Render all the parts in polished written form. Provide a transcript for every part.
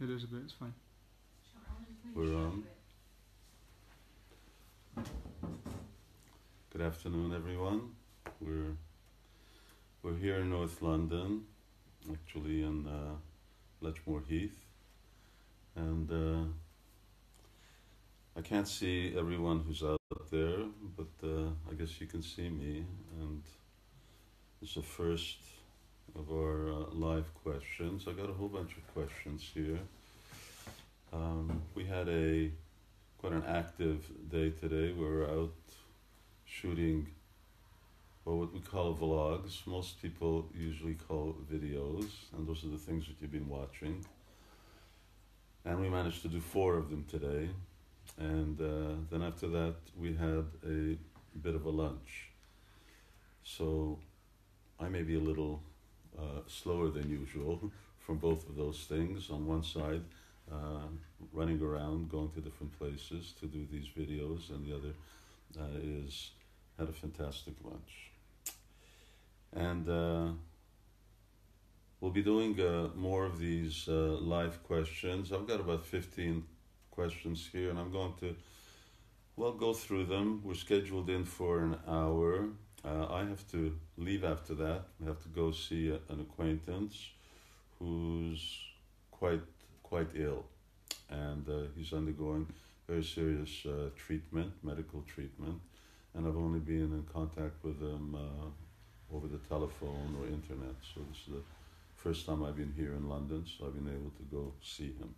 It is a bit, it's fine. We're on. Good afternoon, everyone. We're here in North London, actually in Letchmore Heath, and I can't see everyone who's out there, but I guess you can see me, and it's the first of our live questions. I got a whole bunch of questions here. We had quite an active day today. We were out shooting what we call vlogs. Most people usually call videos, and those are the things that you've been watching. And we managed to do 4 of them today. And then after that, we had a bit of a lunch. So I may be a little slower than usual from both of those things. On one side, running around, going to different places to do these videos, and the other is had a fantastic lunch. And we'll be doing more of these live questions. I've got about 15 questions here, and I'm going to, go through them. We're scheduled in for an hour. I have to leave after that. I have to go see an acquaintance who's quite ill, and he's undergoing very serious medical treatment, and I've only been in contact with him over the telephone or internet. So this is the first time I've been here in London, so I've been able to go see him.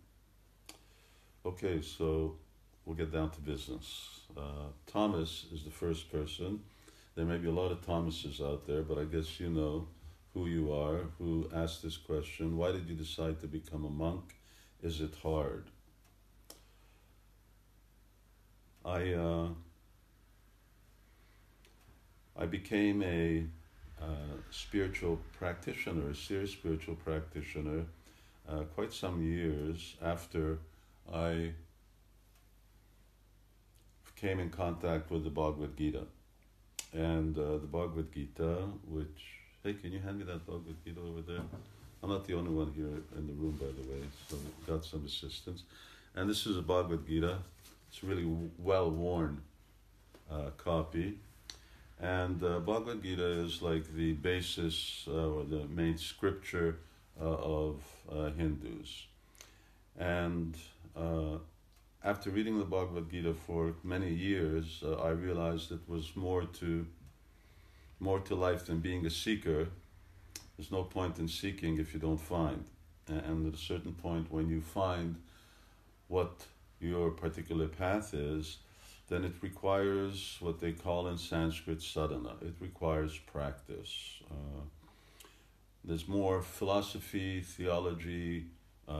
Okay, so we'll get down to business. Thomas is the first person. There may be a lot of Thomases out there, but I guess you know who you are, who asked this question. Why did you decide to become a monk? Is it hard? I became a spiritual practitioner, a serious spiritual practitioner, quite some years after I came in contact with the Bhagavad Gita. And the Bhagavad Gita, which, hey, can you hand me that Bhagavad Gita over there? I'm not the only one here in the room, by the way, so got some assistance. And this is a Bhagavad Gita. It's a really well-worn copy. And Bhagavad Gita is like the basis or the main scripture of Hindus. And after reading the Bhagavad Gita for many years, I realized it was more to life than being a seeker. There's no point in seeking if you don't find. And at a certain point, when you find what your particular path is, then it requires what they call in Sanskrit sadhana. It requires practice. There's more philosophy, theology,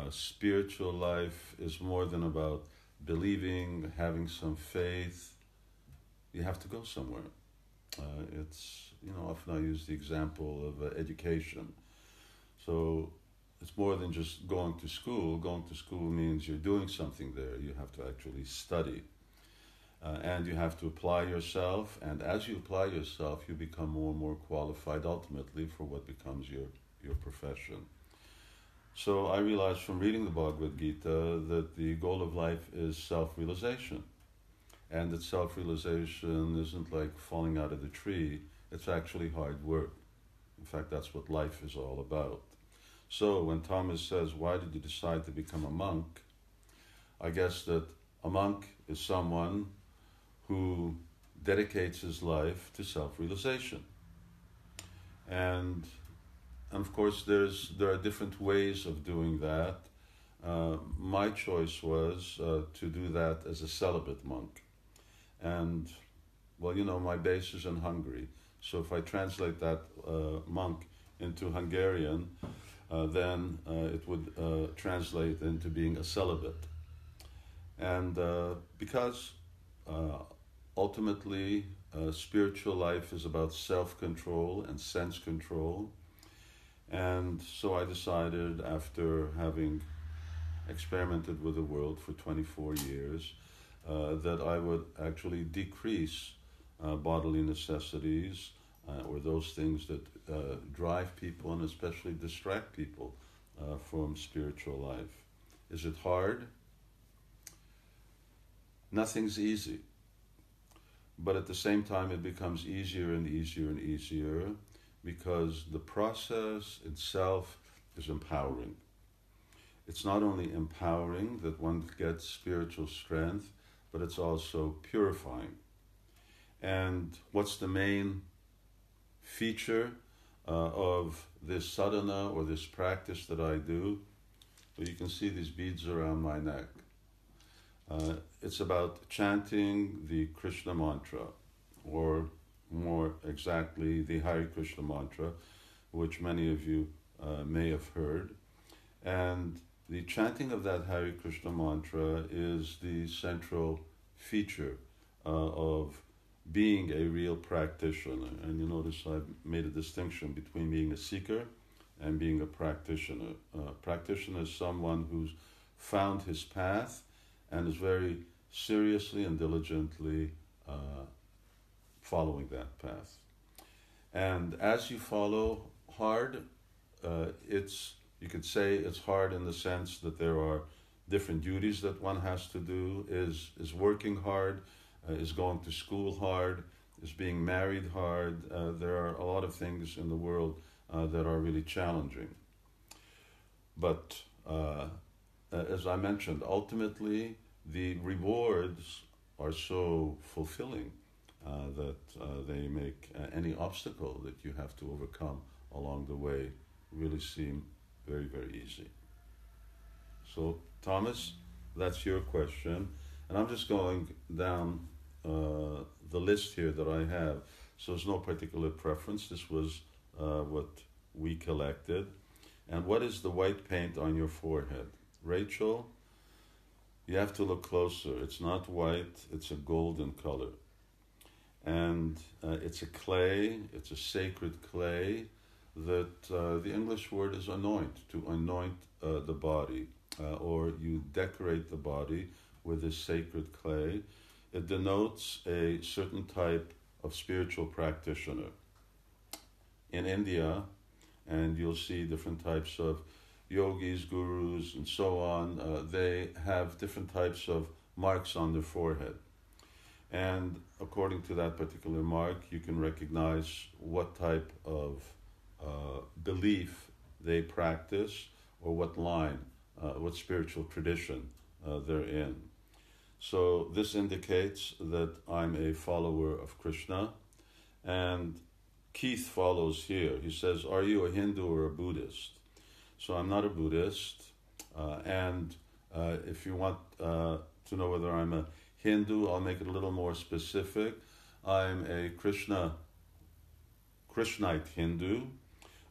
spiritual life is more than about believing, having some faith. You have to go somewhere. It's, often I use the example of education. So it's more than just going to school. Going to school means you're doing something there. You have to actually study. And you have to apply yourself. And as you apply yourself, you become more and more qualified ultimately for what becomes your profession. So I realized from reading the Bhagavad Gita that the goal of life is self-realization. And that self-realization isn't like falling out of the tree. It's actually hard work. In fact, that's what life is all about. So when Thomas says, why did you decide to become a monk? I guess that a monk is someone who dedicates his life to self-realization. And of course, there are different ways of doing that. My choice was to do that as a celibate monk. And, my base is in Hungary. So if I translate that monk into Hungarian, then it would translate into being a celibate. And because ultimately spiritual life is about self-control and sense control, and so I decided, after having experimented with the world for 24 years, that I would actually decrease bodily necessities or those things that drive people and especially distract people from spiritual life. Is it hard? Nothing's easy. But at the same time, it becomes easier and easier and easier because the process itself is empowering. It's not only empowering that one gets spiritual strength, but it's also purifying. And what's the main feature of this sadhana or this practice that I do? Well, you can see these beads around my neck. It's about chanting the Krishna mantra, or more exactly, the Hare Krishna mantra, which many of you may have heard. And the chanting of that Hare Krishna mantra is the central feature of being a real practitioner. And you notice I've made a distinction between being a seeker and being a practitioner. Practitioner is someone who's found his path and is very seriously and diligently following that path. And as you follow hard, you could say it's hard in the sense that there are different duties that one has to do, is working hard, is going to school hard, is being married hard. There are a lot of things in the world that are really challenging. But as I mentioned, ultimately the rewards are so fulfilling that they make any obstacle that you have to overcome along the way really seem very, very easy. So, Thomas, that's your question. And I'm just going down the list here that I have. So there's no particular preference. This was what we collected. And what is the white paint on your forehead? Rachel, you have to look closer. It's not white, it's a golden color. And it's a clay, it's a sacred clay that the English word is anoint, to anoint the body, or you decorate the body with this sacred clay. It denotes a certain type of spiritual practitioner. In India, and you'll see different types of yogis, gurus, and so on, they have different types of marks on their forehead. And according to that particular mark, you can recognize what type of belief they practice, or what line, what spiritual tradition they're in. So this indicates that I'm a follower of Krishna. And Keith follows here. He says, are you a Hindu or a Buddhist? So I'm not a Buddhist. And if you want to know whether I'm a Hindu, I'll make it a little more specific. I'm a Krishnite Hindu,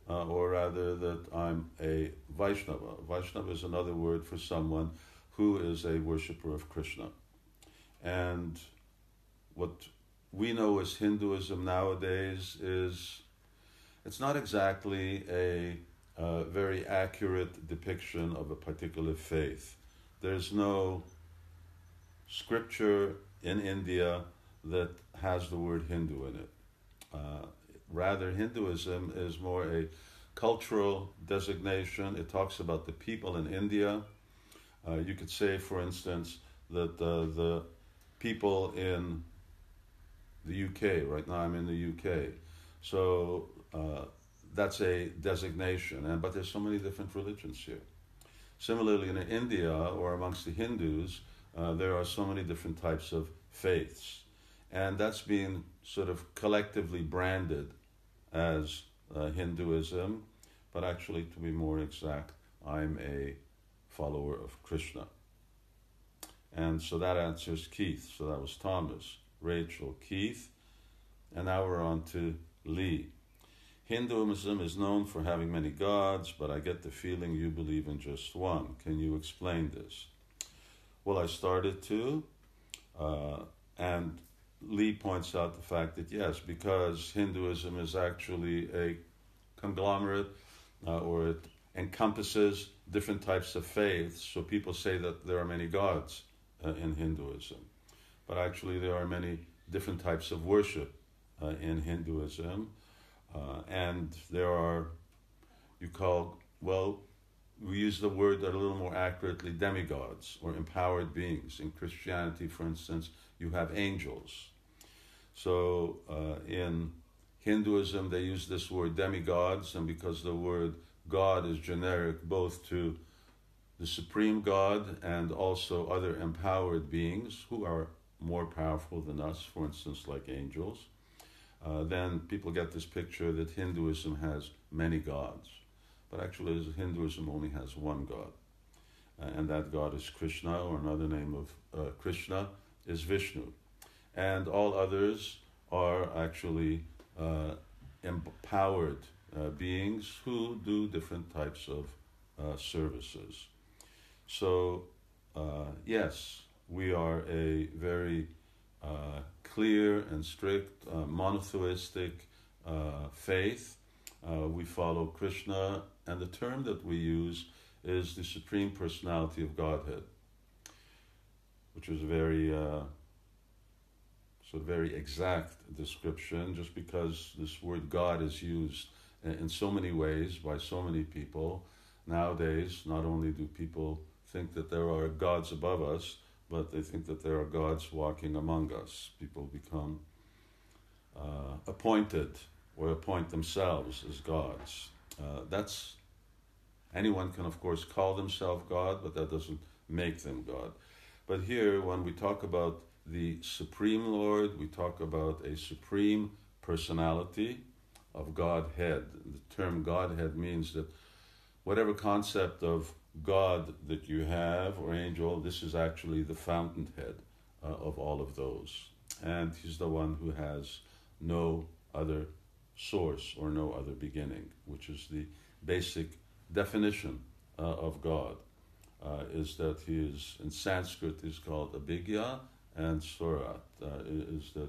or rather that I'm a Vaishnava. Vaishnava is another word for someone who is a worshipper of Krishna. And what we know as Hinduism nowadays is, it's not exactly a very accurate depiction of a particular faith. There's no scripture in India that has the word Hindu in it. Rather, Hinduism is more a cultural designation. It talks about the people in India. You could say, for instance, that the people in the UK, right now I'm in the UK, so that's a designation, but there's so many different religions here. Similarly, in India, or amongst the Hindus, there are so many different types of faiths, and that's being sort of collectively branded as Hinduism, but actually, to be more exact, I'm a follower of Krishna. And so that answers Keith. So that was Thomas, Rachel, Keith, and now we're on to Lee. Hinduism is known for having many gods, but I get the feeling you believe in just one. Can you explain this? Well, I started to, and Lee points out the fact that yes, because Hinduism is actually a conglomerate, or it encompasses different types of faiths, so people say that there are many gods in Hinduism. But actually there are many different types of worship in Hinduism, and there are, we use the word a little more accurately, demigods or empowered beings. In Christianity, for instance, you have angels. So in Hinduism, they use this word demigods, and because the word God is generic both to the supreme God and also other empowered beings who are more powerful than us, for instance, like angels, then people get this picture that Hinduism has many gods. But actually, Hinduism only has one God, and that God is Krishna, or another name of Krishna is Vishnu. And all others are actually empowered beings who do different types of services. So, yes, we are a very clear and strict monotheistic faith. We follow Krishna, and the term that we use is the Supreme Personality of Godhead, which is a very very exact description, just because this word God is used in so many ways by so many people. Nowadays, not only do people think that there are gods above us, but they think that there are gods walking among us. People become appointed or appoint themselves as gods. Anyone can, of course, call themselves God, but that doesn't make them God. But here, when we talk about the Supreme Lord, we talk about a supreme personality of Godhead. The term Godhead means that whatever concept of God that you have, or angel, this is actually the fountainhead of all of those. And he's the one who has no other source or no other beginning, which is the basic definition of God, is that he is, in Sanskrit, is called Abhigya, and Surat is that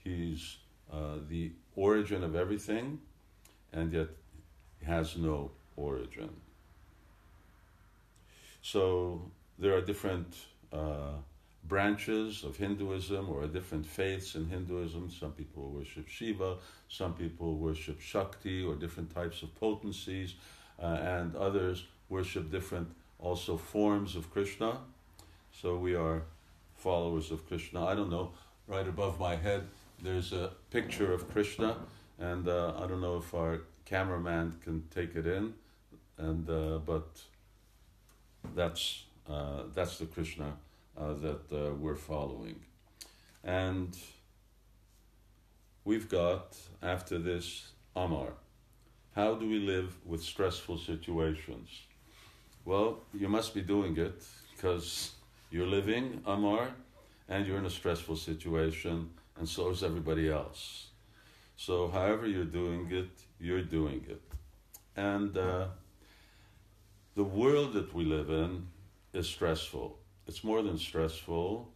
he's the origin of everything, and yet has no origin. So there are different branches of Hinduism, or different faiths in Hinduism. Some people worship Shiva, some people worship Shakti, or different types of potencies, and others worship different also forms of Krishna. So we are followers of Krishna. I don't know, right above my head there's a picture of Krishna, and I don't know if our cameraman can take it in, and but that's the Krishna that we're following. And we've got, after this, Amar. How do we live with stressful situations? Well, you must be doing it, because you're living, Amar, and you're in a stressful situation, and so is everybody else. So however you're doing it, you're doing it. And the world that we live in is stressful. It's more than stressful,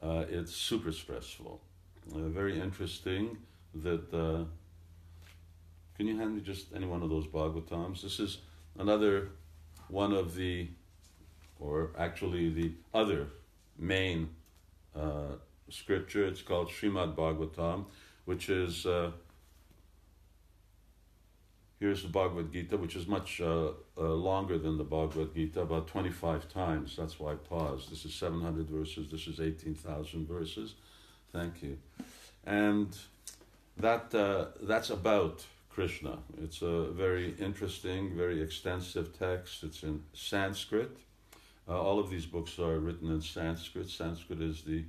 it's super stressful. Very interesting that, can you hand me just any one of those Bhagavatams? This is another one of the, or actually the other main scripture. It's called Srimad Bhagavatam, which is, here's the Bhagavad Gita, which is much longer than the Bhagavad Gita, about 25 times. That's why I paused. This is 700 verses, this is 18,000 verses. Thank you. And that's about Krishna. It's a very interesting, very extensive text. It's in Sanskrit. All of these books are written in Sanskrit. Sanskrit is the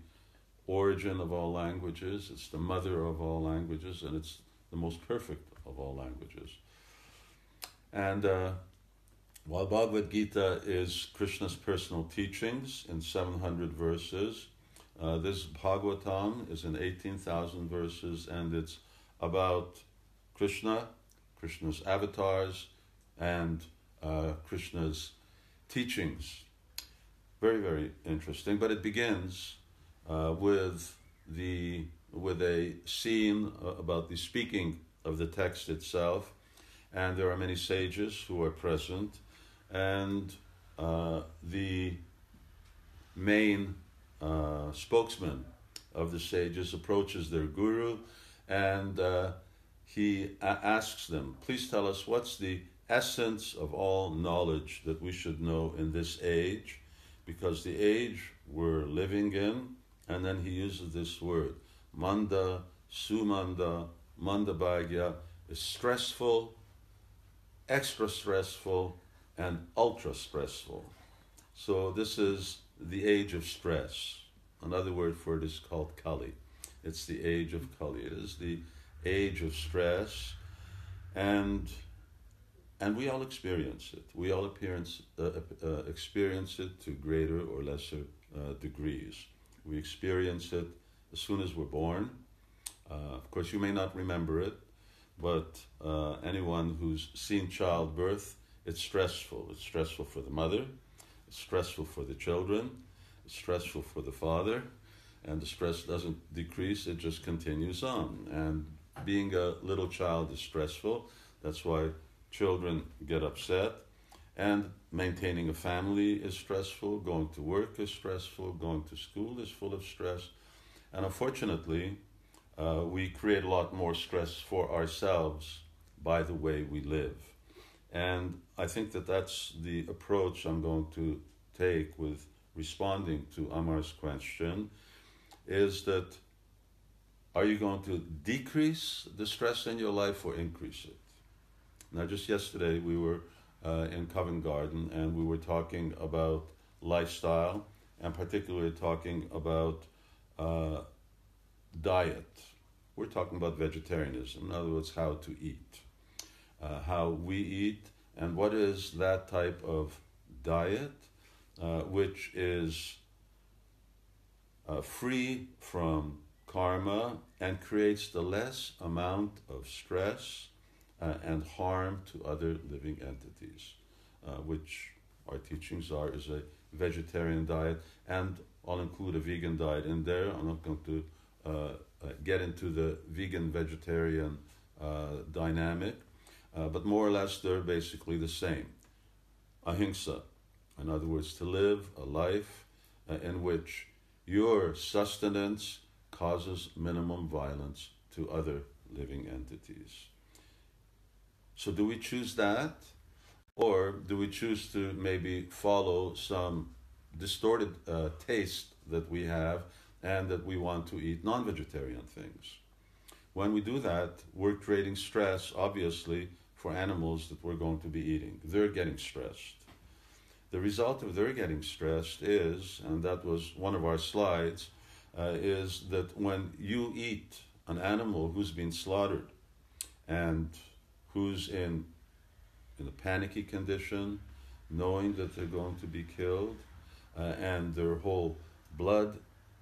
origin of all languages. It's the mother of all languages, and it's the most perfect of all languages. And while Bhagavad Gita is Krishna's personal teachings in 700 verses, this Bhagavatam is in 18,000 verses, and it's about Krishna, Krishna's avatars, and Krishna's teachings. Very, very interesting. But it begins with a scene about the speaking of the text itself, and there are many sages who are present, and the main spokesman of the sages approaches their guru, and he asks them, please tell us what's the essence of all knowledge that we should know in this age, because the age we're living in, and then he uses this word, manda, sumanda, mandabhagya, is stressful, extra stressful, and ultra stressful. So this is the age of stress. Another word for it is called Kali. It's the age of Kali. It is the age of stress, and we all experience it. We all experience it to greater or lesser degrees. We experience it as soon as we're born. Of course, you may not remember it, but anyone who's seen childbirth, it's stressful. It's stressful for the mother, it's stressful for the children, it's stressful for the father, and the stress doesn't decrease, it just continues on. And being a little child is stressful. That's why children get upset. And maintaining a family is stressful, going to work is stressful, going to school is full of stress. And unfortunately, we create a lot more stress for ourselves by the way we live. And I think that that's the approach I'm going to take with responding to Amar's question, is that are you going to decrease the stress in your life or increase it? Now, just yesterday we were in Covent Garden and we were talking about lifestyle and particularly talking about diet. We're talking about vegetarianism, in other words, how to eat, how we eat, and what is that type of diet which is free from karma and creates the less amount of stress and harm to other living entities, which our teachings are is a vegetarian diet, and I'll include a vegan diet in there. I'm not going to get into the vegan-vegetarian dynamic, but more or less they're basically the same. Ahimsa, in other words, to live a life in which your sustenance causes minimum violence to other living entities. So do we choose that? Or do we choose to maybe follow some distorted taste that we have and that we want to eat non-vegetarian things? When we do that, we're creating stress, obviously, for animals that we're going to be eating. They're getting stressed. The result of their getting stressed is, and that was one of our slides, is that when you eat an animal who's been slaughtered and who's in a panicky condition, knowing that they're going to be killed, and their whole blood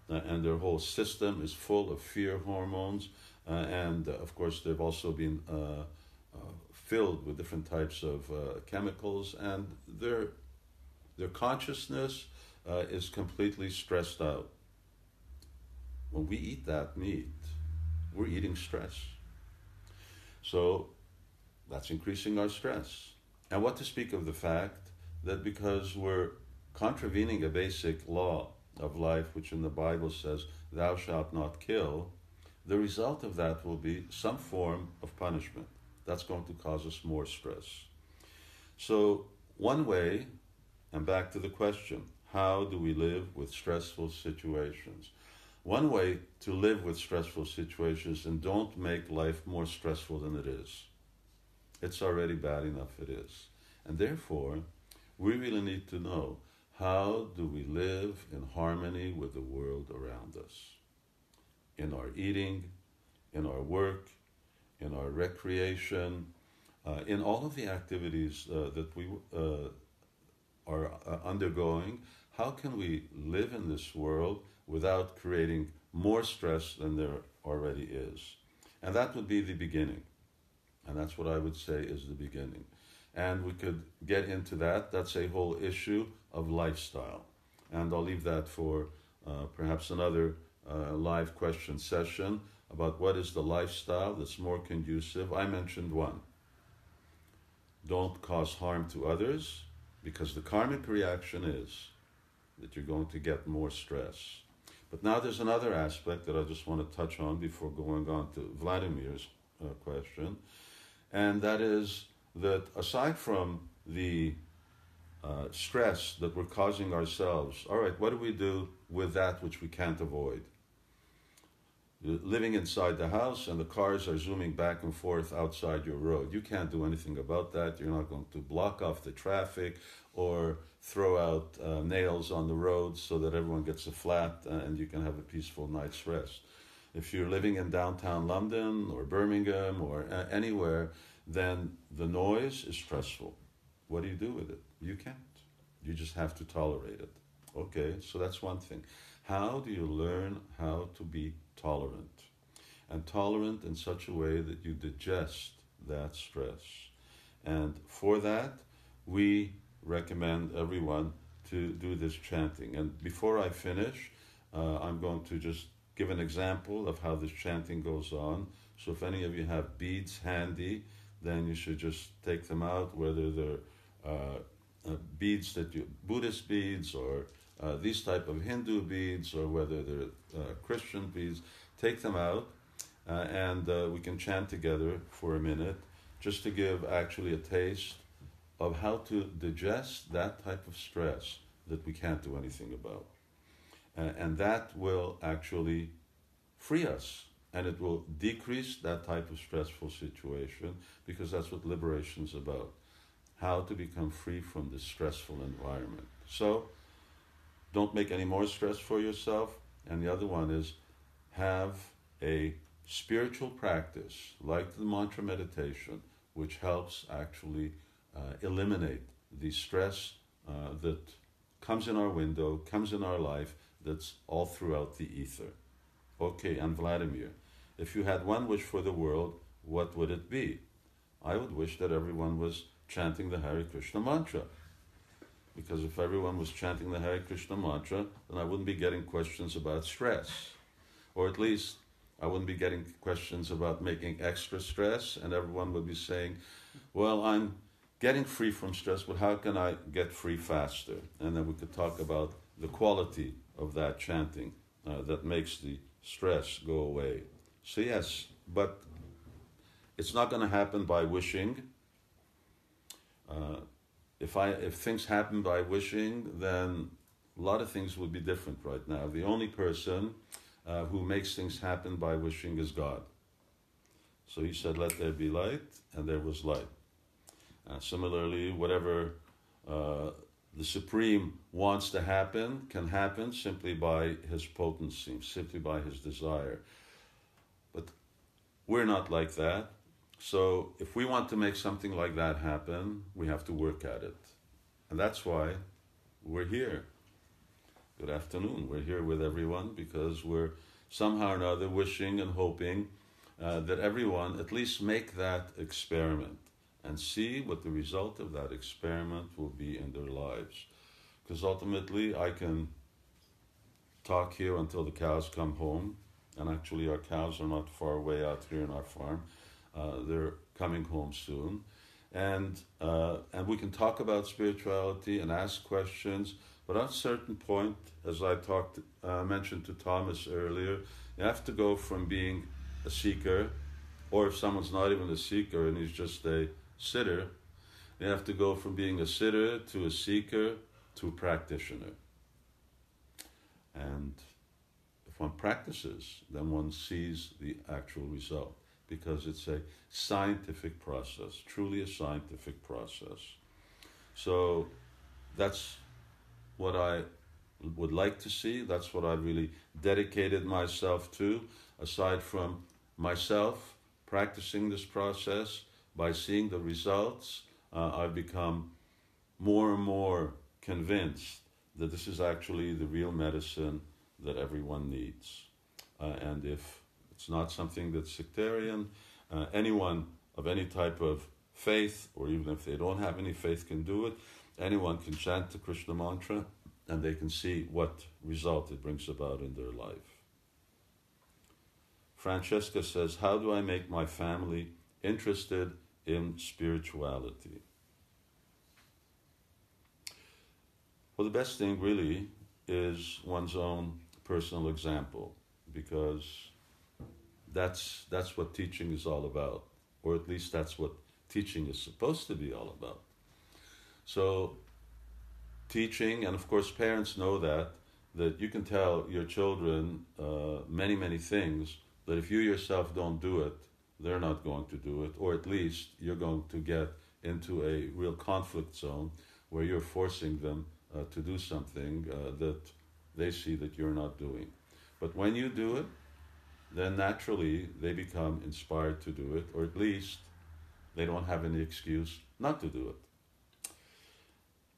and their whole system is full of fear hormones, and of course they've also been filled with different types of chemicals, and their consciousness is completely stressed out. When we eat that meat, we're eating stress. So that's increasing our stress. And what to speak of the fact that because we're contravening a basic law of life, which in the Bible says, thou shalt not kill, the result of that will be some form of punishment. That's going to cause us more stress. So one way, and back to the question, how do we live with stressful situations? One way to live with stressful situations and don't make life more stressful than it is. It's already bad enough it is. And therefore, we really need to know, how do we live in harmony with the world around us? In our eating, in our work, in our recreation, in all of the activities that we are undergoing. How can we live in this world without creating more stress than there already is? And that would be the beginning. And that's what I would say is the beginning. And we could get into that. That's a whole issue of lifestyle. And I'll leave that for perhaps another live question session about what is the lifestyle that's more conducive. I mentioned one. Don't cause harm to others, because the karmic reaction is that you're going to get more stress. But now there's another aspect that I just want to touch on before going on to Vladimir's question, and that is that aside from the stress that we're causing ourselves, all right, what do we do with that which we can't avoid? You're living inside the house and the cars are zooming back and forth outside your road. You can't do anything about that. You're not going to block off the traffic or throw out nails on the road so that everyone gets a flat and you can have a peaceful night's rest. If you're living in downtown London or Birmingham or anywhere, then the noise is stressful. What do you do with it? You can't. You just have to tolerate it. Okay, so that's one thing. How do you learn how to be tolerant? And tolerant in such a way that you digest that stress. And for that, we recommend everyone to do this chanting. And before I finish, I'm going to just give an example of how this chanting goes on. So if any of you have beads handy, then you should just take them out, whether they're beads that you, Buddhist beads or these type of Hindu beads or whether they're Christian beads, take them out and we can chant together for a minute just to give actually a taste of how to digest that type of stress that we can't do anything about. And that will actually free us and it will decrease that type of stressful situation because that's what liberation is about. How to become free from this stressful environment. So, don't make any more stress for yourself. And the other one is have a spiritual practice like the mantra meditation, which helps actually eliminate the stress that comes in our window, comes in our life, that's all throughout the ether. Okay, and Vladimir, if you had one wish for the world, what would it be? I would wish that everyone was chanting the Hare Krishna mantra. Because if everyone was chanting the Hare Krishna mantra, then I wouldn't be getting questions about stress. Or at least I wouldn't be getting questions about making extra stress, and everyone would be saying, well, I'm getting free from stress, but how can I get free faster? And then we could talk about the quality of that chanting that makes the stress go away. So yes, but it's not going to happen by wishing. If things happen by wishing, then a lot of things would be different right now. The only person who makes things happen by wishing is God. So he said, let there be light, and there was light. Similarly, whatever the Supreme wants to happen can happen simply by his potency, simply by his desire. But we're not like that. So if we want to make something like that happen, we have to work at it. And that's why we're here. Good afternoon. We're here with everyone because we're somehow or another wishing and hoping that everyone at least make that experiment and see what the result of that experiment will be in their lives. Because ultimately I can talk here until the cows come home, and actually our cows are not far away out here in our farm. They're coming home soon. And we can talk about spirituality and ask questions, but at a certain point, as I mentioned to Thomas earlier, you have to go from being a seeker, or if someone's not even a seeker and he's just a sitter, you have to go from being a sitter to a seeker to a practitioner. And if one practices, then one sees the actual result, because it's a scientific process, truly a scientific process. So that's what I would like to see. That's what I really dedicated myself to, aside from myself practicing this process. By seeing the results, I've become more and more convinced that this is actually the real medicine that everyone needs. And if it's not something that's sectarian, anyone of any type of faith, or even if they don't have any faith, can do it. Anyone can chant the Krishna mantra, and they can see what result it brings about in their life. Francesca says, how do I make my family interested in spirituality? Well, the best thing really is one's own personal example, because that's what teaching is all about, or at least that's what teaching is supposed to be all about. So teaching, and of course parents know that you can tell your children many, many things, that if you yourself don't do it, they're not going to do it, or at least you're going to get into a real conflict zone where you're forcing them to do something that they see that you're not doing. But when you do it, then naturally they become inspired to do it, or at least they don't have any excuse not to do it.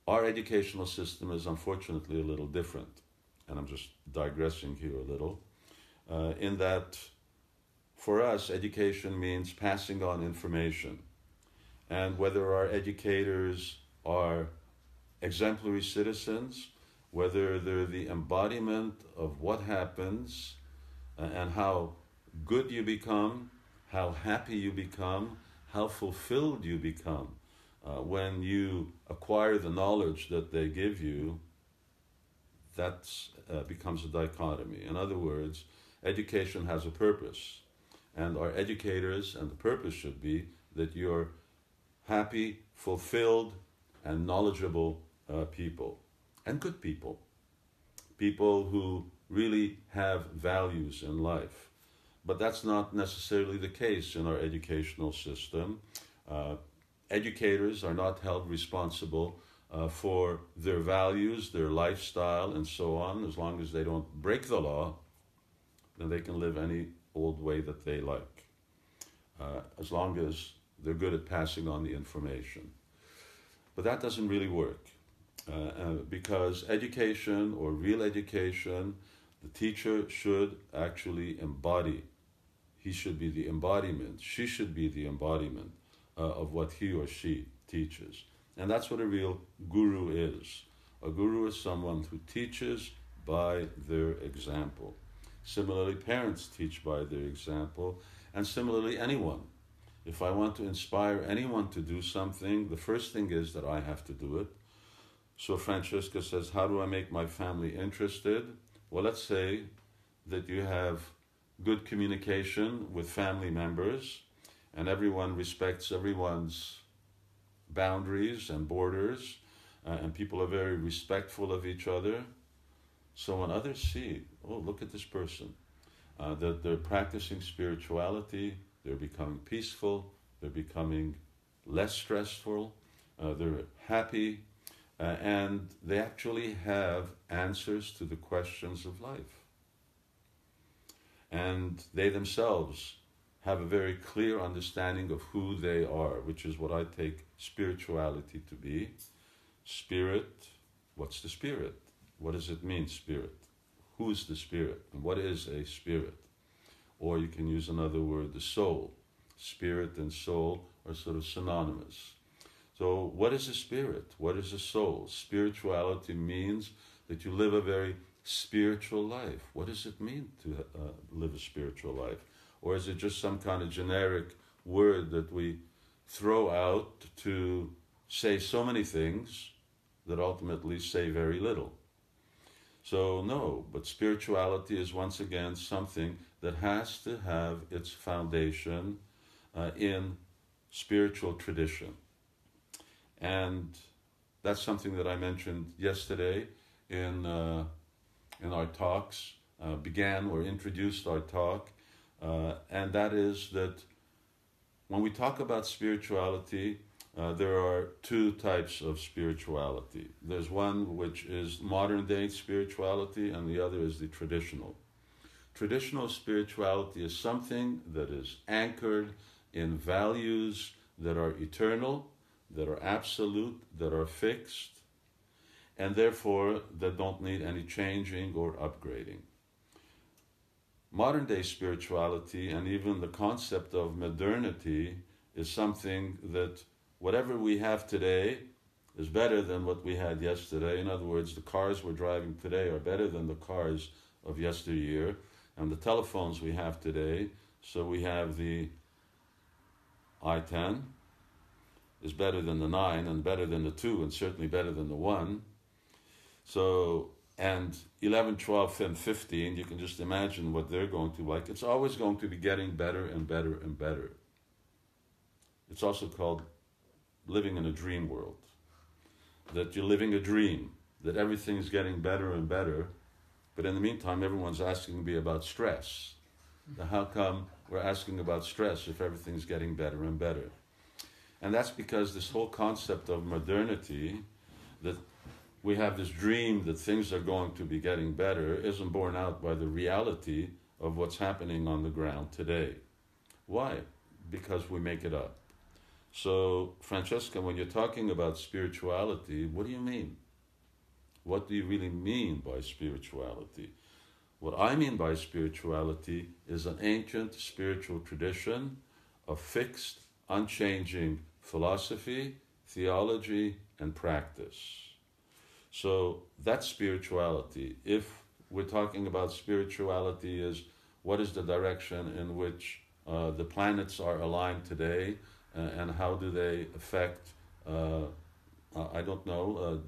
Our educational system is unfortunately a little different, and I'm just digressing here a little, in that for us, education means passing on information. And whether our educators are exemplary citizens, whether they're the embodiment of what happens and how good you become, how happy you become, how fulfilled you become when you acquire the knowledge that they give you, that becomes a dichotomy. In other words, education has a purpose. And our educators, and the purpose should be that you're happy, fulfilled, and knowledgeable people. And good people. People who really have values in life. But that's not necessarily the case in our educational system. Educators are not held responsible for their values, their lifestyle, and so on. As long as they don't break the law, then they can live any old way that they like, as long as they're good at passing on the information. But that doesn't really work, because education, or real education, the teacher should actually embody. He should be the embodiment. She should be the embodiment of what he or she teaches. And that's what a real guru is. A guru is someone who teaches by their example. Similarly, parents teach by their example, and similarly, anyone. If I want to inspire anyone to do something, the first thing is that I have to do it. So Francesca says, how do I make my family interested? Well, let's say that you have good communication with family members, and everyone respects everyone's boundaries and borders, and people are very respectful of each other. So when others see, oh, look at this person, that they're practicing spirituality, they're becoming peaceful, they're becoming less stressful, they're happy, and they actually have answers to the questions of life. And they themselves have a very clear understanding of who they are, which is what I take spirituality to be. Spirit, what's the spirit? What does it mean, spirit? Who's the spirit? And what is a spirit? Or you can use another word, the soul. Spirit and soul are sort of synonymous. So what is a spirit? What is a soul? Spirituality means that you live a very spiritual life. What does it mean to live a spiritual life? Or is it just some kind of generic word that we throw out to say so many things that ultimately say very little? So no, but spirituality is once again something that has to have its foundation in spiritual tradition. And that's something that I mentioned yesterday in our talks, began or introduced our talk, and that is that when we talk about spirituality, there are two types of spirituality. There's one which is modern day spirituality, and the other is the traditional. Traditional spirituality is something that is anchored in values that are eternal, that are absolute, that are fixed, and therefore that don't need any changing or upgrading. Modern day spirituality, and even the concept of modernity, is something that whatever we have today is better than what we had yesterday. In other words, the cars we're driving today are better than the cars of yesteryear, and the telephones we have today, so we have the i10, is better than the 9, and better than the 2, and certainly better than the 1. So, and 11, 12, and 15, you can just imagine what they're going to like. It's always going to be getting better and better and better. It's also called living in a dream world. That you're living a dream, that everything's getting better and better, but in the meantime, everyone's asking me about stress. Now, how come we're asking about stress if everything's getting better and better? And that's because this whole concept of modernity, that we have this dream that things are going to be getting better, isn't borne out by the reality of what's happening on the ground today. Why? Because we make it up. So, Francesca, when you're talking about spirituality, what do you mean? What do you really mean by spirituality? What I mean by spirituality is an ancient spiritual tradition of fixed, unchanging philosophy, theology, and practice. So that's spirituality. If we're talking about spirituality as what is the direction in which the planets are aligned today, and how do they affect,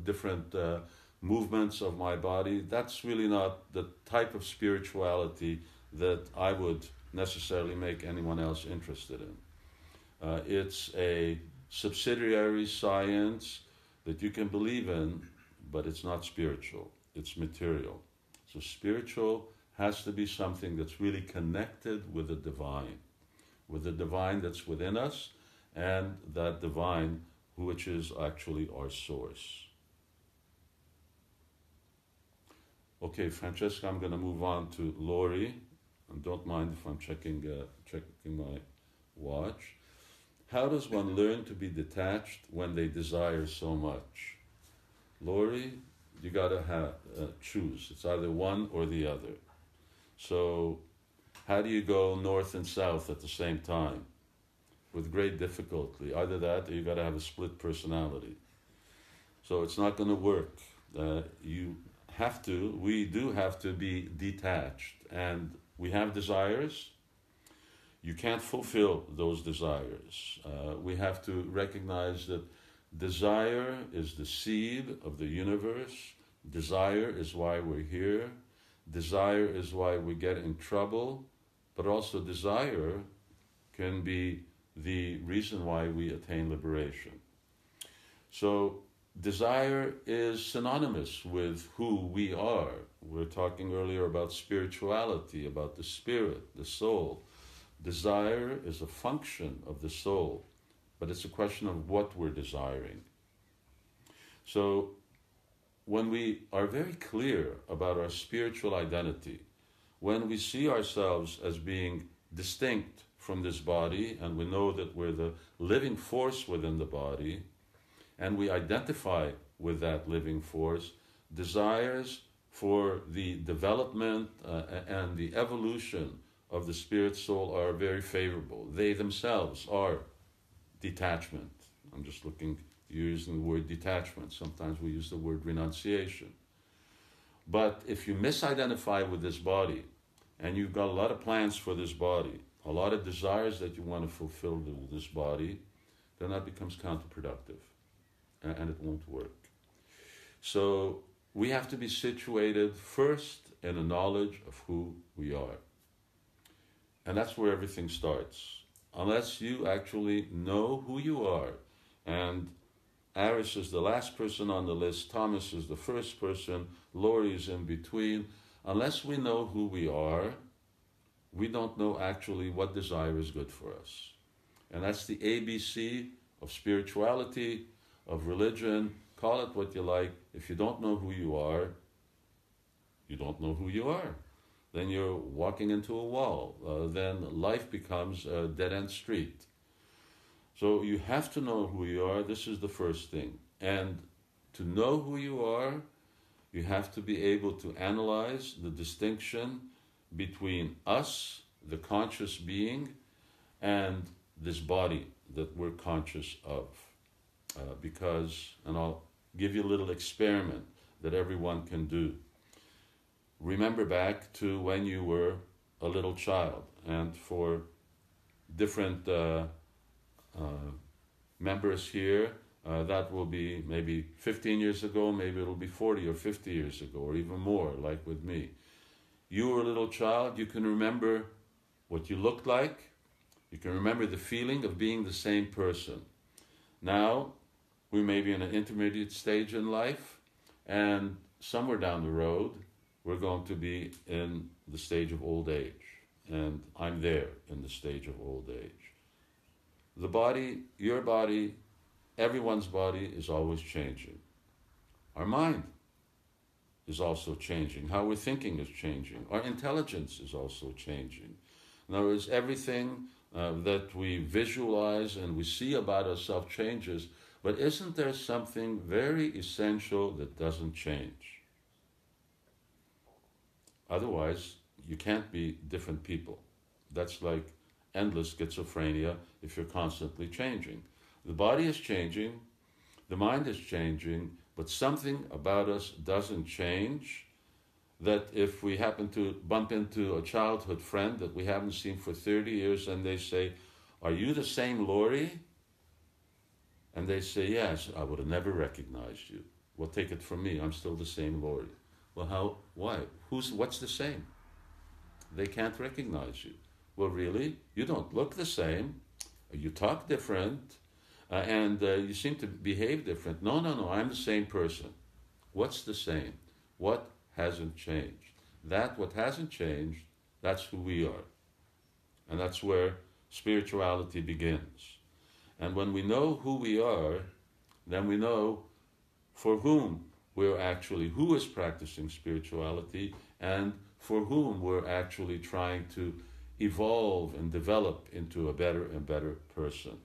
different movements of my body, that's really not the type of spirituality that I would necessarily make anyone else interested in. It's a subsidiary science that you can believe in, but it's not spiritual, it's material. So spiritual has to be something that's really connected with the divine that's within us, and that divine which is actually our source. Okay, Francesca, I'm going to move on to Lori, and don't mind if I'm checking my watch. How does one learn to be detached when they desire so much? Lori, you got to choose. It's either one or the other. So, how do you go north and south at the same time? With great difficulty. Either that or you got to have a split personality. So it's not going to work. We do have to be detached, and we have desires. You can't fulfill those desires. We have to recognize that desire is the seed of the universe. Desire is why we're here. Desire is why we get in trouble, but also desire can be the reason why we attain liberation. So desire is synonymous with who we are. We were talking earlier about spirituality, about the spirit, the soul. Desire is a function of the soul, but it's a question of what we're desiring. So when we are very clear about our spiritual identity, when we see ourselves as being distinct from this body, and we know that we're the living force within the body, and we identify with that living force, desires for the development and the evolution of the spirit soul are very favorable. They themselves are detachment. I'm just using the word detachment. Sometimes we use the word renunciation. But if you misidentify with this body, and you've got a lot of plans for this body, a lot of desires that you want to fulfill with this body, then that becomes counterproductive, and it won't work. So we have to be situated first in a knowledge of who we are. And that's where everything starts. Unless you actually know who you are, and Aris is the last person on the list, Thomas is the first person, Lori is in between. Unless we know who we are, we don't know actually what desire is good for us. And that's the ABC of spirituality, of religion, call it what you like. If you don't know who you are, you don't know who you are. Then you're walking into a wall. Then life becomes a dead-end street. So you have to know who you are. This is the first thing. And to know who you are, you have to be able to analyze the distinction between us, the conscious being, and this body that we're conscious of. And I'll give you a little experiment that everyone can do. Remember back to when you were a little child, and for different members here, that will be maybe 15 years ago, maybe it'll be 40 or 50 years ago, or even more, like with me. You were a little child, you can remember what you looked like, You can remember the feeling of being the same person. Now, we may be in an intermediate stage in life, and somewhere down the road, we're going to be in the stage of old age. And I'm there in the stage of old age. The body, your body, everyone's body is always changing. Our mind is also changing. How we're thinking is changing. Our intelligence is also changing. In other words, everything that we visualize and we see about ourselves changes, but isn't there something very essential that doesn't change? Otherwise, you can't be different people. That's like endless schizophrenia if you're constantly changing. The body is changing, the mind is changing, but something about us doesn't change, that if we happen to bump into a childhood friend that we haven't seen for 30 years and they say, "Are you the same Laurie?" And they say, "Yes," I would have never recognized you. Well, take it from me, I'm still the same Laurie. Well, why? What's the same? They can't recognize you. Well, really? You don't look the same. You talk different. And you seem to behave different. No, I'm the same person. What's the same? What hasn't changed? What hasn't changed, that's who we are. And that's where spirituality begins. And when we know who we are, then we know for whom who is practicing spirituality, and for whom we're actually trying to evolve and develop into a better and better person.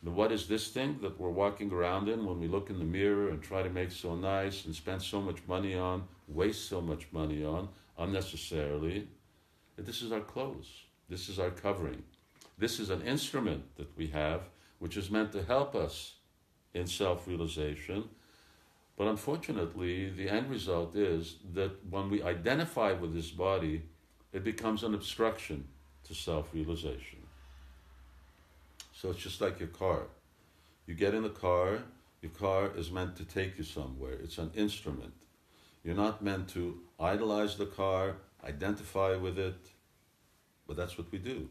Now, what is this thing that we're walking around in when we look in the mirror and try to make so nice and spend so much money on, waste so much money on, unnecessarily? This is our clothes. This is our covering. This is an instrument that we have which is meant to help us in self-realization. But unfortunately, the end result is that when we identify with this body, it becomes an obstruction to self-realization. So it's just like your car. You get in the car, your car is meant to take you somewhere. It's an instrument. You're not meant to idolize the car, identify with it, but that's what we do.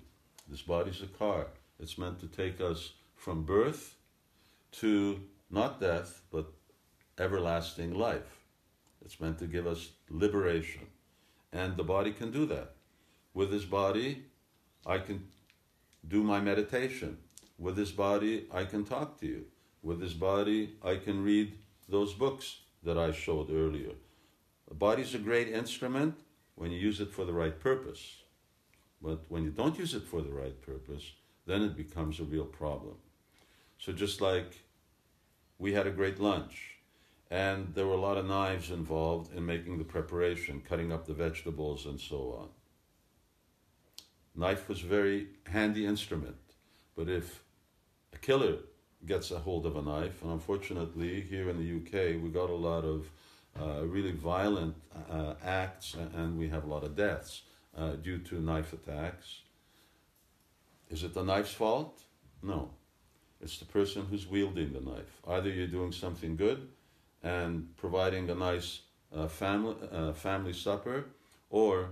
This body's a car. It's meant to take us from birth to not death, but everlasting life. It's meant to give us liberation. And the body can do that. With this body, I can do my meditation. With this body, I can talk to you. With this body, I can read those books that I showed earlier. The body's a great instrument when you use it for the right purpose. But when you don't use it for the right purpose, then it becomes a real problem. So just like we had a great lunch, and there were a lot of knives involved in making the preparation, cutting up the vegetables and so on. Knife was a very handy instrument, but if a killer gets a hold of a knife, and unfortunately here in the UK we got a lot of really violent acts, and we have a lot of deaths due to knife attacks. Is it the knife's fault? No. It's the person who's wielding the knife. Either you're doing something good and providing a nice family supper, or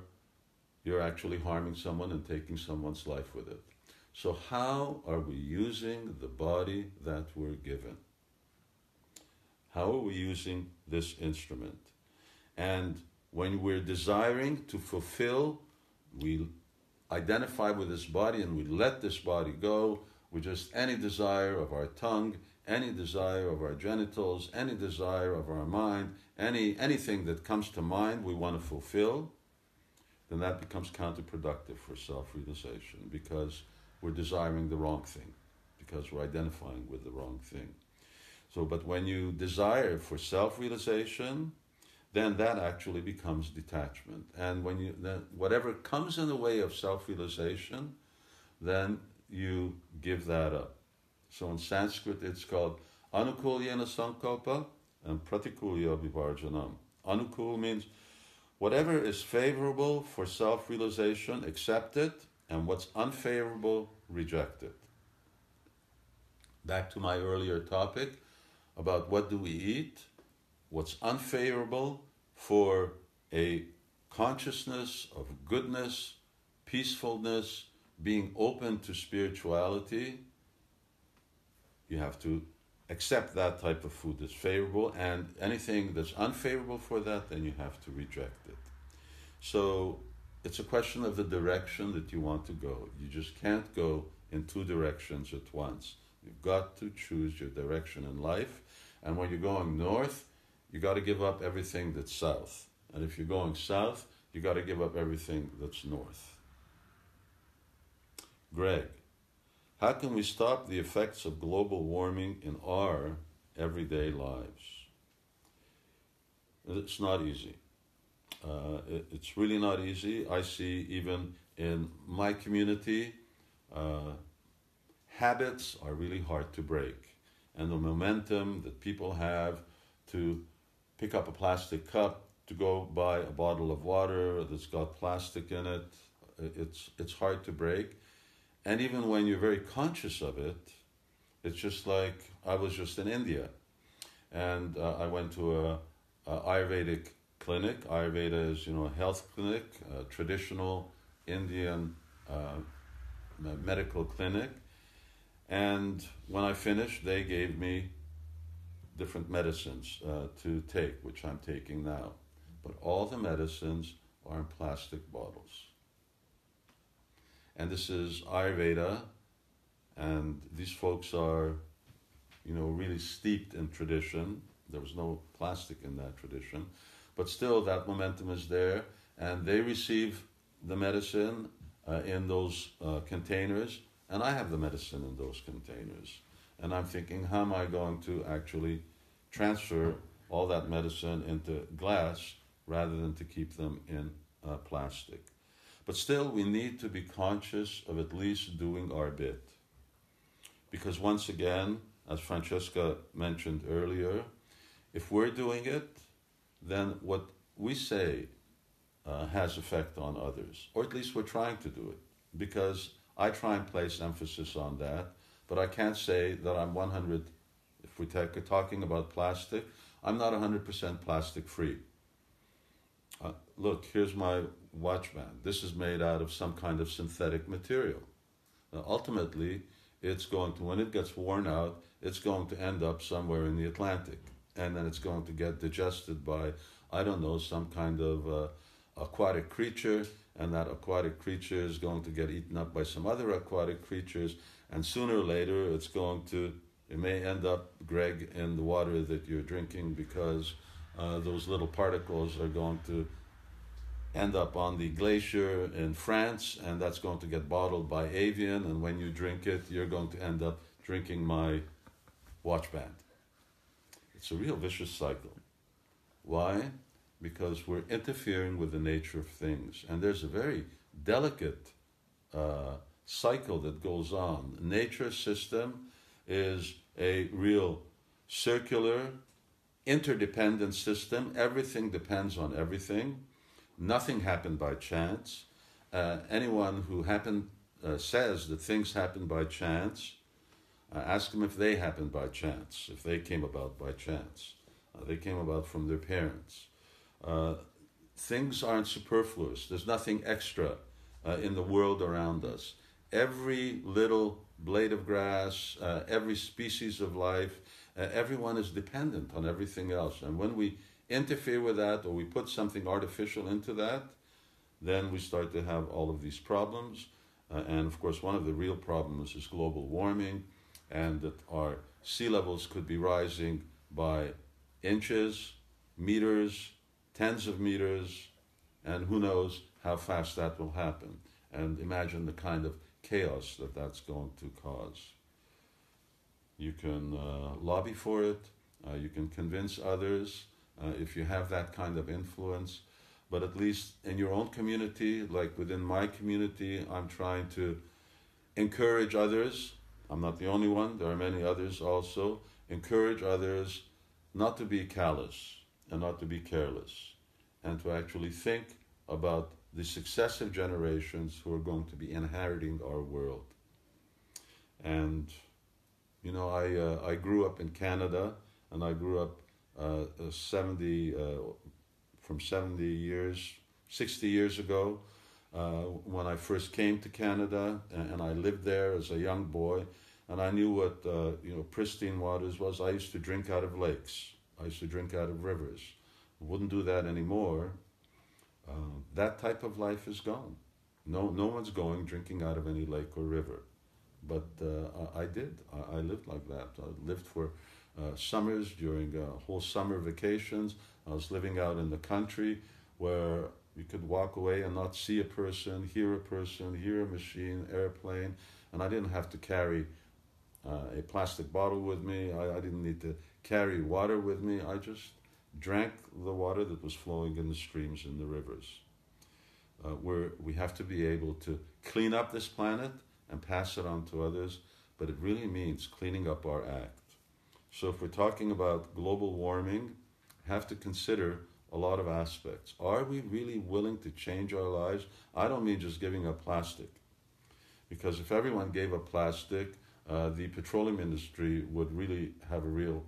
you're actually harming someone and taking someone's life with it. So how are we using the body that we're given? How are we using this instrument? And when we're desiring to fulfill, we identify with this body and we let this body go with just any desire of our tongue, any desire of our genitals, any desire of our mind, anything that comes to mind we want to fulfill, then that becomes counterproductive for self-realization, because we're desiring the wrong thing, because we're identifying with the wrong thing. So, but when you desire for self-realization, then that actually becomes detachment. And when then whatever comes in the way of self-realization, then you give that up. So in Sanskrit it's called anukulyena sankalpa and pratikulya vivarjanam. Anukul means whatever is favorable for self-realization, accept it, and what's unfavorable, reject it. Back to my earlier topic about what do we eat, what's unfavorable for a consciousness of goodness, peacefulness, being open to spirituality, you have to accept that type of food that's favorable, and anything that's unfavorable for that, then you have to reject it. So it's a question of the direction that you want to go. You just can't go in two directions at once. You've got to choose your direction in life, and when you're going north, you got to give up everything that's south. And if you're going south, you got to give up everything that's north. Greg, how can we stop the effects of global warming in our everyday lives? It's not easy. It's really not easy. I see even in my community, habits are really hard to break. And the momentum that people have to pick up a plastic cup, to go buy a bottle of water that's got plastic in it, it's hard to break. And even when you're very conscious of it, it's just like, I was just in India, and I went to a Ayurvedic clinic. Ayurveda is, a health clinic, a traditional Indian medical clinic. And when I finished, they gave me different medicines to take, which I'm taking now. But all the medicines are in plastic bottles. And this is Ayurveda, and these folks are, really steeped in tradition. There was no plastic in that tradition. But still, that momentum is there, and they receive the medicine in those containers, and I have the medicine in those containers. And I'm thinking, how am I going to actually transfer all that medicine into glass rather than to keep them in plastic? But still, we need to be conscious of at least doing our bit. Because once again, as Francesca mentioned earlier, if we're doing it, then what we say has effect on others, or at least we're trying to do it, because I try and place emphasis on that, but I can't say that I'm 100, if we're talking about plastic, I'm not 100% plastic free. Look, here's my watch band. This is made out of some kind of synthetic material. Now, ultimately, it's going to, when it gets worn out, it's going to end up somewhere in the Atlantic. And then it's going to get digested by, I don't know, some kind of aquatic creature, and that aquatic creature is going to get eaten up by some other aquatic creatures, and sooner or later it may end up, Greg, in the water that you're drinking, because those little particles are going to end up on the glacier in France, and that's going to get bottled by Avian, and when you drink it, you're going to end up drinking my watch band. It's a real vicious cycle. Why? Because we're interfering with the nature of things. And there's a very delicate cycle that goes on. Nature system is a real circular, interdependent system. Everything depends on everything. Nothing happened by chance. Anyone who says that things happen by chance, ask them if they happened by chance, if they came about by chance. They came about from their parents. Things aren't superfluous. There's nothing extra in the world around us. Every little blade of grass, every species of life, everyone is dependent on everything else. And when we interfere with that, or we put something artificial into that, then we start to have all of these problems. And of course, one of the real problems is global warming, and that our sea levels could be rising by inches, meters, tens of meters, and who knows how fast that will happen. And imagine the kind of chaos that that's going to cause. You can lobby for it, you can convince others if you have that kind of influence, but at least in your own community, like within my community, I'm trying to encourage others. I'm not the only one, there are many others also. Encourage others not to be callous and not to be careless, and to actually think about the successive generations who are going to be inheriting our world. And, I grew up in Canada, and I grew up 60 years ago, when I first came to Canada, and I lived there as a young boy, and I knew what pristine waters was. I used to drink out of lakes. I used to drink out of rivers. I wouldn't do that anymore. That type of life is gone. No one's going drinking out of any lake or river. But I did. I lived like that. I lived for summers during whole summer vacations. I was living out in the country where you could walk away and not see a person, hear a machine, airplane, and I didn't have to carry a plastic bottle with me. I didn't need to carry water with me. I just drank the water that was flowing in the streams and the rivers. We have to be able to clean up this planet and pass it on to others, but it really means cleaning up our act. So if we're talking about global warming, have to consider a lot of aspects. Are we really willing to change our lives? I don't mean just giving up plastic, because if everyone gave up plastic, the petroleum industry would really have a real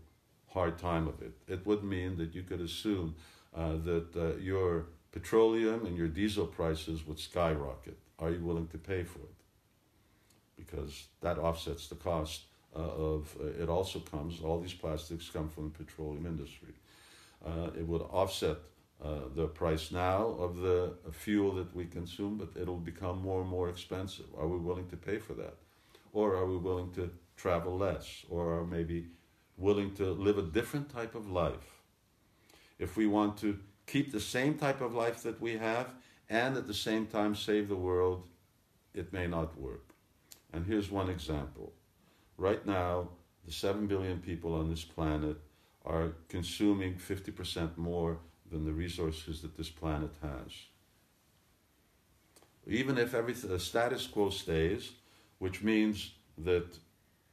hard time of it. It would mean that you could assume that your petroleum and your diesel prices would skyrocket. Are you willing to pay for it? Because that offsets the cost of it. Also comes, all these plastics come from the petroleum industry. It would offset the price now of the fuel that we consume, but it'll become more and more expensive. Are we willing to pay for that? Or are we willing to travel less? Or are maybe willing to live a different type of life? If we want to keep the same type of life that we have and at the same time save the world, it may not work. And here's one example. Right now, the 7 billion people on this planet are consuming 50% more than the resources that this planet has. Even if the status quo stays, which means that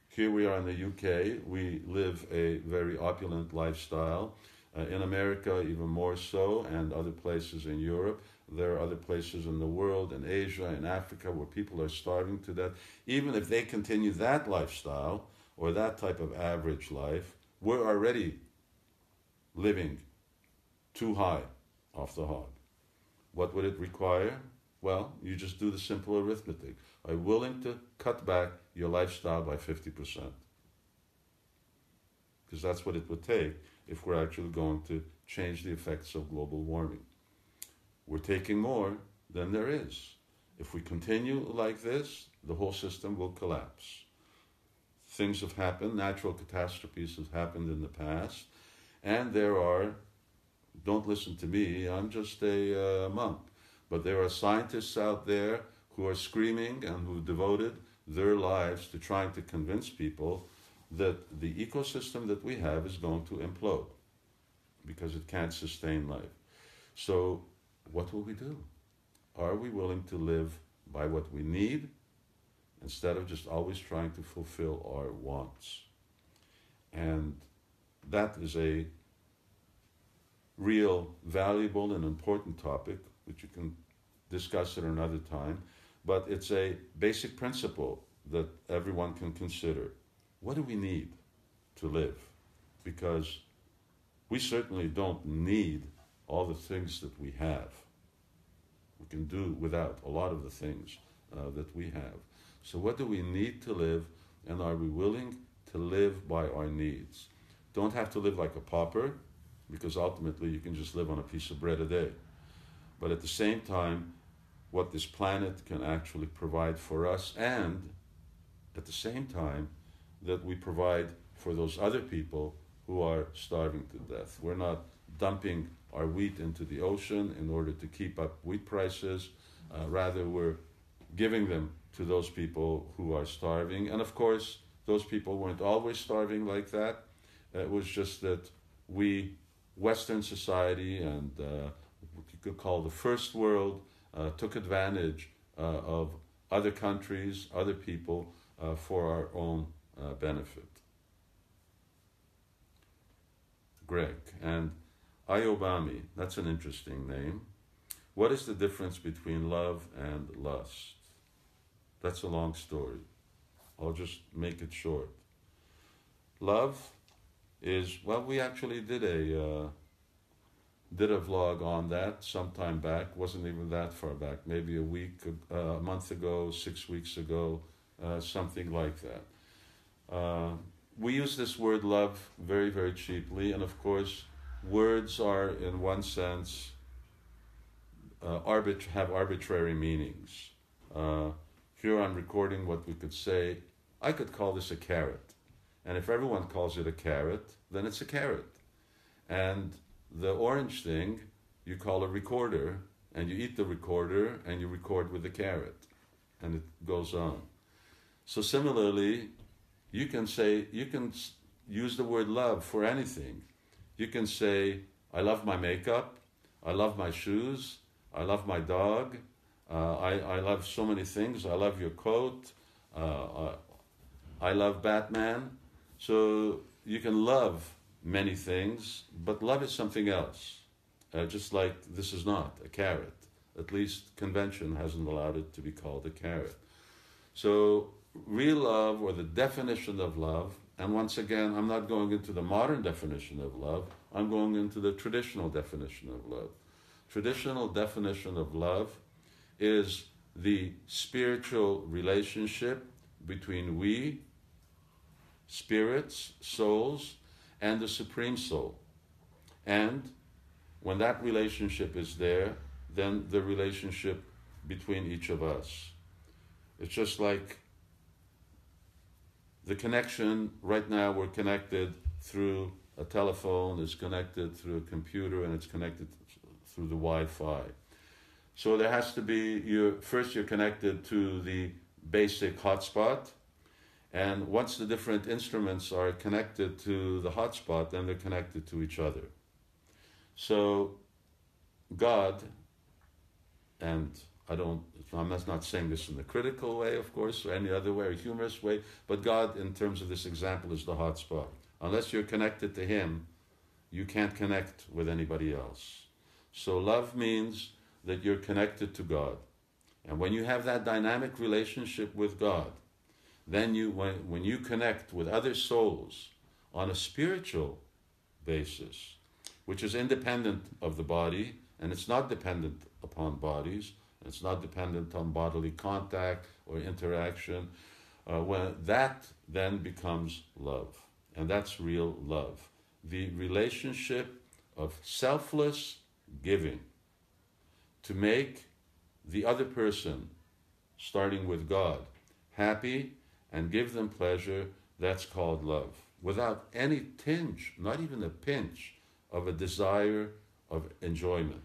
here we are in the UK, we live a very opulent lifestyle. In America, even more so, and other places in Europe. There are other places in the world, in Asia, in Africa, where people are starving to death. Even if they continue that lifestyle, or that type of average life, we're already living too high off the hog. What would it require? Well, you just do the simple arithmetic. Are you willing to cut back your lifestyle by 50%? Because that's what it would take if we're actually going to change the effects of global warming. We're taking more than there is. If we continue like this, the whole system will collapse. Things have happened, natural catastrophes have happened in the past, and there are, don't listen to me, I'm just a monk, but there are scientists out there who are screaming and who've devoted their lives to trying to convince people that the ecosystem that we have is going to implode because it can't sustain life. So what will we do? Are we willing to live by what we need instead of just always trying to fulfill our wants? And that is a real valuable and important topic, which you can discuss at another time, but it's a basic principle that everyone can consider. What do we need to live? Because we certainly don't need all the things that we have. We can do without a lot of the things that we have. So what do we need to live, and are we willing to live by our needs? Don't have to live like a pauper, because ultimately you can just live on a piece of bread a day. But at the same time, what this planet can actually provide for us, and at the same time, that we provide for those other people who are starving to death. We're not dumping our wheat into the ocean in order to keep up wheat prices. Rather, we're giving them to those people who are starving. And of course, those people weren't always starving like that. It was just that we, Western society, and what you could call the first world, took advantage of other countries, other people, for our own benefit. Greg, and Ayobami, that's an interesting name. What is the difference between love and lust? That's a long story. I'll just make it short. Love is, well, we actually did did a vlog on that some time back. Wasn't even that far back, maybe a week, a month ago, 6 weeks ago, something like that. We use this word love very, very cheaply, and of course, words are, in one sense, have arbitrary meanings. Here I'm recording what we could say. I could call this a carrot, and if everyone calls it a carrot, then it's a carrot. And the orange thing you call a recorder, and you eat the recorder, and you record with the carrot, and it goes on. So similarly, you can use the word love for anything. You can say, I love my makeup, I love my shoes, I love my dog, I love so many things, I love your coat, I love Batman. So you can love many things, but love is something else. Just like this is not a carrot. At least convention hasn't allowed it to be called a carrot. So real love, or the definition of love, and once again, I'm not going into the modern definition of love, I'm going into the traditional definition of love. Traditional definition of love is the spiritual relationship between we, spirits, souls, and the Supreme Soul. And when that relationship is there, then the relationship between each of us. It's just like the connection. Right now we're connected through a telephone, it's connected through a computer, and it's connected through the Wi-Fi. So there has to be, first you're connected to the basic hotspot, and once the different instruments are connected to the hotspot, then they're connected to each other. So God, and I'm not saying this in a critical way, of course, or any other way, or humorous way, but God, in terms of this example, is the hotspot. Unless you're connected to Him, you can't connect with anybody else. So love means that you're connected to God. And when you have that dynamic relationship with God, then when you connect with other souls on a spiritual basis, which is independent of the body, and it's not dependent upon bodies, it's not dependent on bodily contact or interaction, when that then becomes love. And that's real love. The relationship of selfless giving to make the other person, starting with God, happy and give them pleasure, that's called love. Without any tinge, not even a pinch, of a desire of enjoyment.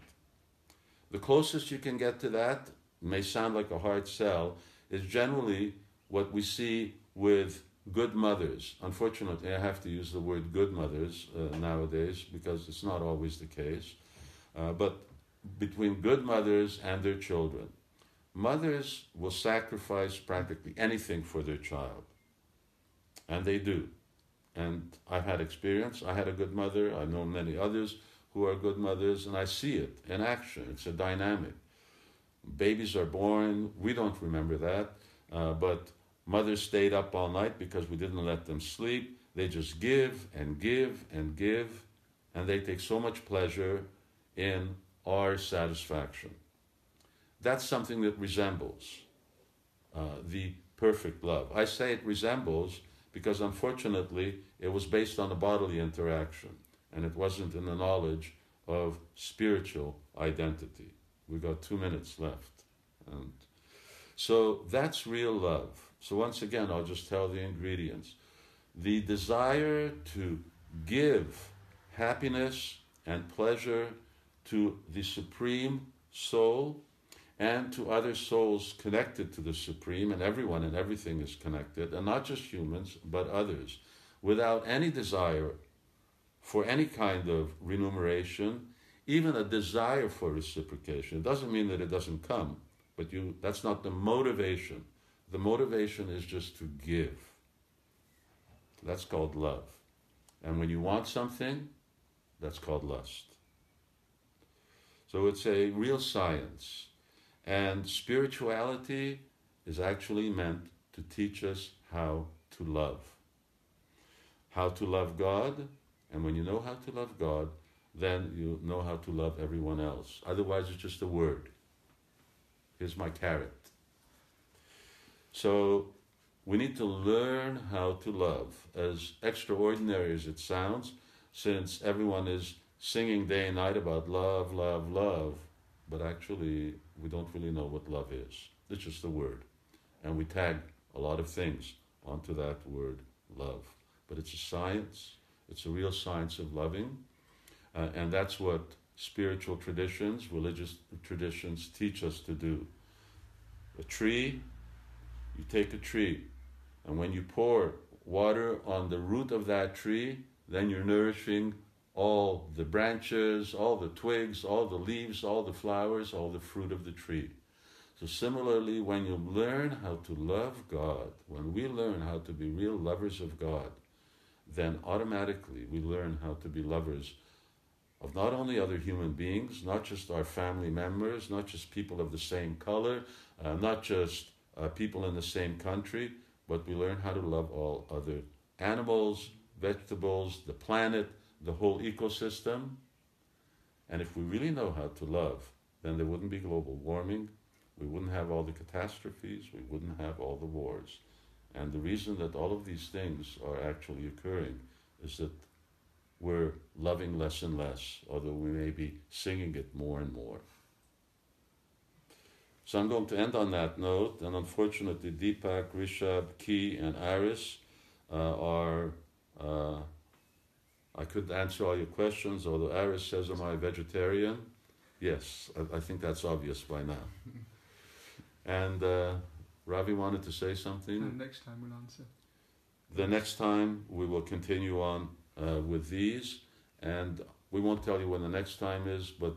The closest you can get to that, may sound like a hard sell, is generally what we see with good mothers. Unfortunately, I have to use the word good mothers nowadays, because it's not always the case. But between good mothers and their children, mothers will sacrifice practically anything for their child. And they do. And I've had experience. I had a good mother. I know many others who are good mothers, and I see it in action. It's a dynamic. Babies are born. We don't remember that. But mothers stayed up all night because we didn't let them sleep. They just give and give and give. And they take so much pleasure in our satisfaction. That's something that resembles the perfect love. I say it resembles because, unfortunately, it was based on a bodily interaction, and it wasn't in the knowledge of spiritual identity. We've got 2 minutes left. And so that's real love. So once again, I'll just tell the ingredients. The desire to give happiness and pleasure to the Supreme Soul and to other souls connected to the Supreme, and everyone and everything is connected, and not just humans, but others, without any desire for any kind of remuneration, even a desire for reciprocation. It doesn't mean that it doesn't come, but that's not the motivation. The motivation is just to give. That's called love. And when you want something, that's called lust. So it's a real science. And spirituality is actually meant to teach us how to love. How to love God. And when you know how to love God, then you know how to love everyone else. Otherwise, it's just a word. Here's my carrot. So we need to learn how to love, as extraordinary as it sounds, since everyone is singing day and night about love, love, love, but actually we don't really know what love is. It's just a word. And we tag a lot of things onto that word, love. But it's a science. It's a real science of loving. And that's what spiritual traditions, religious traditions teach us to do. A tree, you take a tree, and when you pour water on the root of that tree, then you're nourishing all the branches, all the twigs, all the leaves, all the flowers, all the fruit of the tree. So similarly, when you learn how to love God, when we learn how to be real lovers of God, then automatically we learn how to be lovers of not only other human beings, not just our family members, not just people of the same color, not just people in the same country, but we learn how to love all other animals, vegetables, the planet, the whole ecosystem. And if we really know how to love, then there wouldn't be global warming, we wouldn't have all the catastrophes, we wouldn't have all the wars. And the reason that all of these things are actually occurring is that we're loving less and less, although we may be singing it more and more. So I'm going to end on that note, and unfortunately Deepak, Rishabh, Ki, and Aris I could answer all your questions, although Aris says, am I a vegetarian? Yes, I think that's obvious by now. And Ravi wanted to say something? Next time we'll answer. The next time we will continue on with these, and we won't tell you when the next time is, but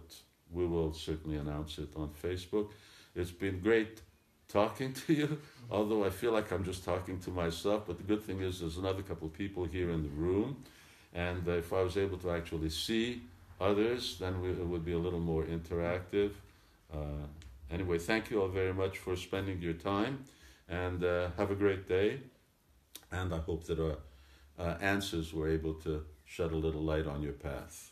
we will certainly announce it on Facebook. It's been great talking to you, although I feel like I'm just talking to myself, but the good thing is there's another couple of people here in the room, and if I was able to actually see others, then it would be a little more interactive. Anyway, thank you all very much for spending your time, and have a great day, and I hope that our answers were able to shed a little light on your path.